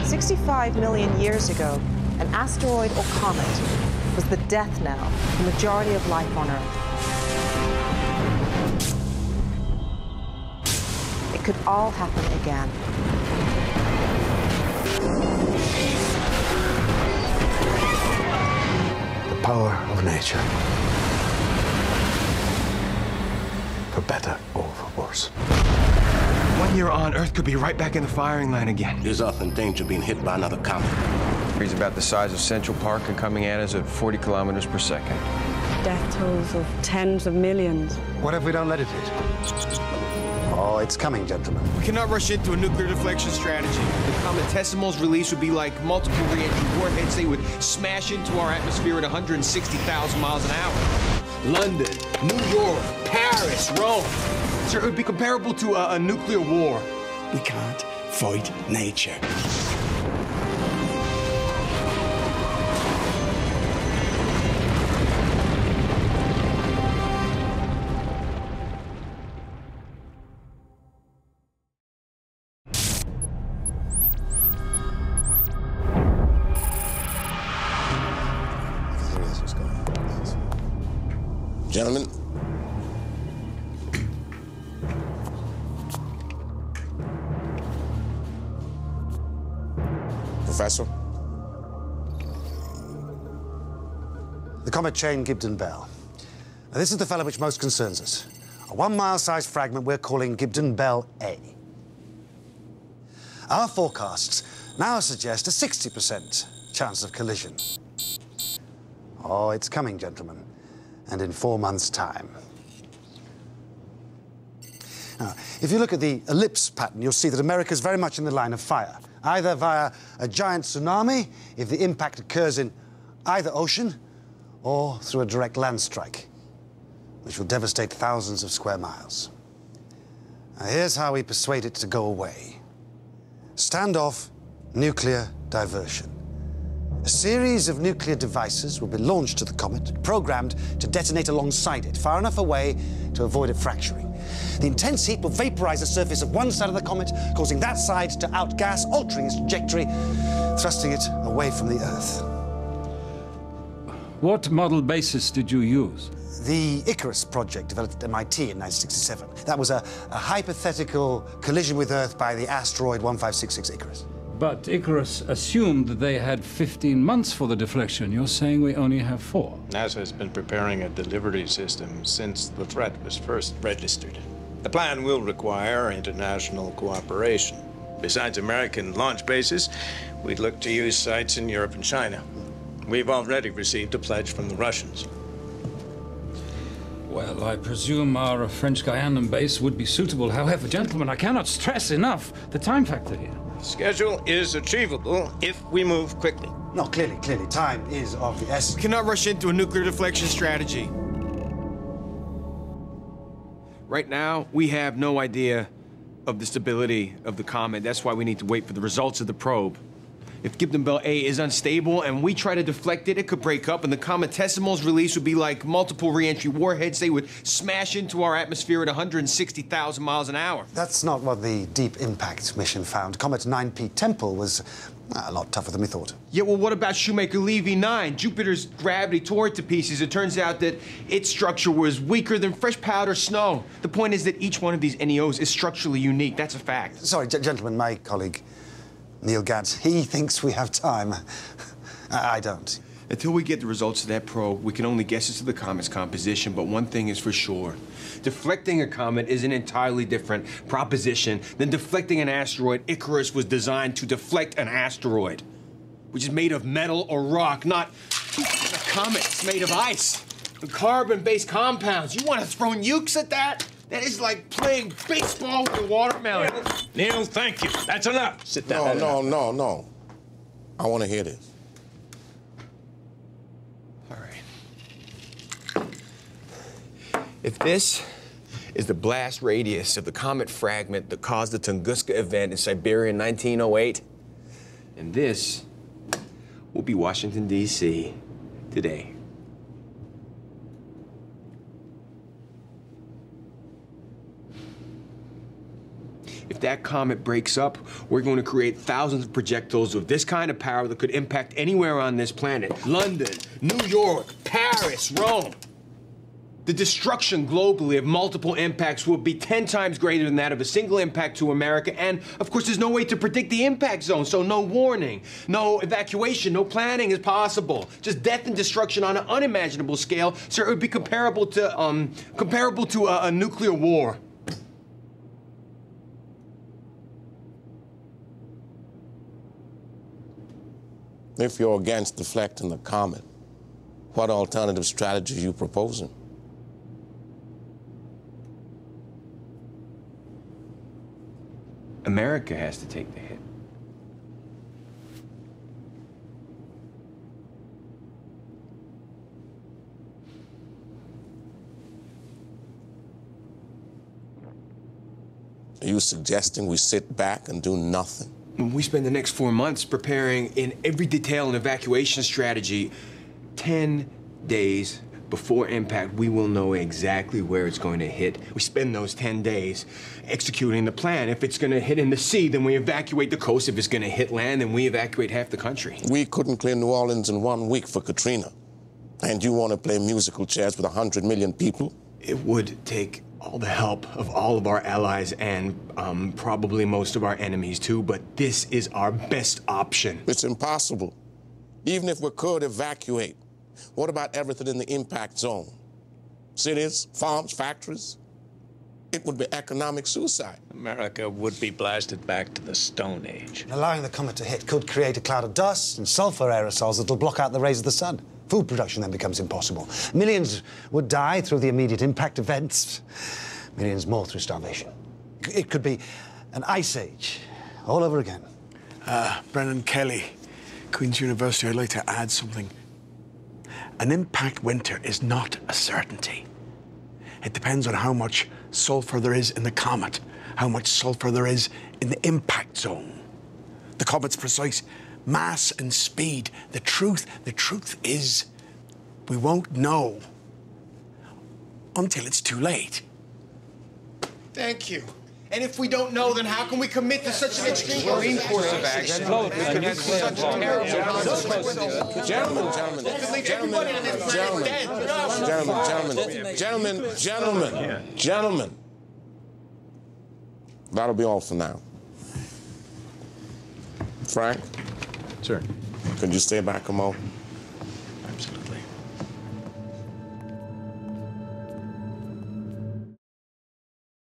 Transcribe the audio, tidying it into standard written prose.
65 million years ago, an asteroid or comet was the death knell for the majority of life on Earth. It could all happen again. The power of nature. For better or for worse. 1 year on, Earth could be right back in the firing line again. Is Earth in danger of being hit by another comet? He's about the size of Central Park and coming at us at 40 kilometers per second. Death tolls of tens of millions. What if we don't let it hit? Oh, it's coming, gentlemen. We cannot rush into a nuclear deflection strategy. The cometesimal's release would be like multiple re-entry warheads. They would smash into our atmosphere at 160,000 miles an hour. London, New York, Paris, Rome. Sir, it would be comparable to a nuclear war. We can't fight nature. Gentlemen. Professor? The comet chain Gibden-Bell. Now, this is the fellow which most concerns us. A 1 mile-sized fragment we're calling Gibden-Bell A. Our forecasts now suggest a 60% chance of collision. Oh, it's coming, gentlemen, and in 4 months' time. Now, if you look at the ellipse pattern, you'll see that America's very much in the line of fire, either via a giant tsunami, if the impact occurs in either ocean, or through a direct land strike, which will devastate thousands of square miles. Now, here's how we persuade it to go away. Standoff nuclear diversion. A series of nuclear devices will be launched to the comet, programmed to detonate alongside it, far enough away to avoid it fracturing. The intense heat will vaporize the surface of one side of the comet, causing that side to outgas, altering its trajectory, thrusting it away from the Earth. What model basis did you use? The Icarus project developed at MIT in 1967. That was a hypothetical collision with Earth by the asteroid 1566 Icarus. But Icarus assumed that they had 15 months for the deflection. You're saying we only have 4. NASA has been preparing a delivery system since the threat was first registered. The plan will require international cooperation. Besides American launch bases, we'd look to use sites in Europe and China. We've already received a pledge from the Russians. Well, I presume our French Guianan base would be suitable. However, gentlemen, I cannot stress enough the time factor here. Schedule is achievable if we move quickly. No, clearly, time is of the essence. We cannot rush into a nuclear deflection strategy. Right now, we have no idea of the stability of the comet. That's why we need to wait for the results of the probe. If Gibden-Bell A is unstable and we try to deflect it, it could break up and the cometesimal's release would be like multiple re-entry warheads. They would smash into our atmosphere at 160,000 miles an hour. That's not what the Deep Impact mission found. Comet 9P Temple was a lot tougher than we thought. Yeah, well, what about Shoemaker-Levy 9? Jupiter's gravity tore it to pieces. It turns out that its structure was weaker than fresh powder snow. The point is that each one of these NEOs is structurally unique. That's a fact. Sorry, gentlemen, my colleague, Neil Gatz, he thinks we have time. I don't. Until we get the results of that probe, we can only guess as to the comet's composition, but one thing is for sure. Deflecting a comet is an entirely different proposition than deflecting an asteroid. Icarus was designed to deflect an asteroid, which is made of metal or rock, not a comet. It's made of ice and carbon-based compounds. You want to throw nukes at that? That is like playing baseball with a watermelon. Neil, thank you. That's enough. Sit down. No. I want to hear this. All right. If this is the blast radius of the comet fragment that caused the Tunguska event in Siberia in 1908, and this will be Washington, D.C. today. If if that comet breaks up, we're going to create thousands of projectiles of this kind of power that could impact anywhere on this planet. London, New York, Paris, Rome. The destruction globally of multiple impacts will be 10 times greater than that of a single impact to America. And, of course, there's no way to predict the impact zone, so no warning, no evacuation, no planning is possible. Just death and destruction on an unimaginable scale. Sir, it would be comparable to a nuclear war. If you're against deflecting the comet, what alternative strategy are you proposing? America has to take the hit. Are you suggesting we sit back and do nothing? We spend the next 4 months preparing in every detail an evacuation strategy. 10 days before impact, we will know exactly where it's going to hit. We spend those 10 days executing the plan. If it's going to hit in the sea, then we evacuate the coast. If it's going to hit land, then we evacuate half the country. We couldn't clear New Orleans in 1 week for Katrina. And you want to play musical chairs with 100 million people? It would take all the help of all of our allies and probably most of our enemies, too. But this is our best option. It's impossible. Even if we could evacuate, what about everything in the impact zone? Cities, farms, factories? It would be economic suicide. America would be blasted back to the Stone Age. Allowing the comet to hit could create a cloud of dust and sulfur aerosols that'll block out the rays of the sun. Food production then becomes impossible. Millions would die through the immediate impact events. Millions more through starvation. It could be an ice age all over again. Brennan Kelly, Queen's University, I'd like to add something. An impact winter is not a certainty. It depends on how much sulfur there is in the comet, how much sulfur there is in the impact zone, the comet's precise mass and speed. The truth is, we won't know until it's too late. Thank you. And if we don't know, then how can we commit to such an extreme course of action? Gentlemen. That'll be all for now. Frank? Sir. Could you stay back a moment?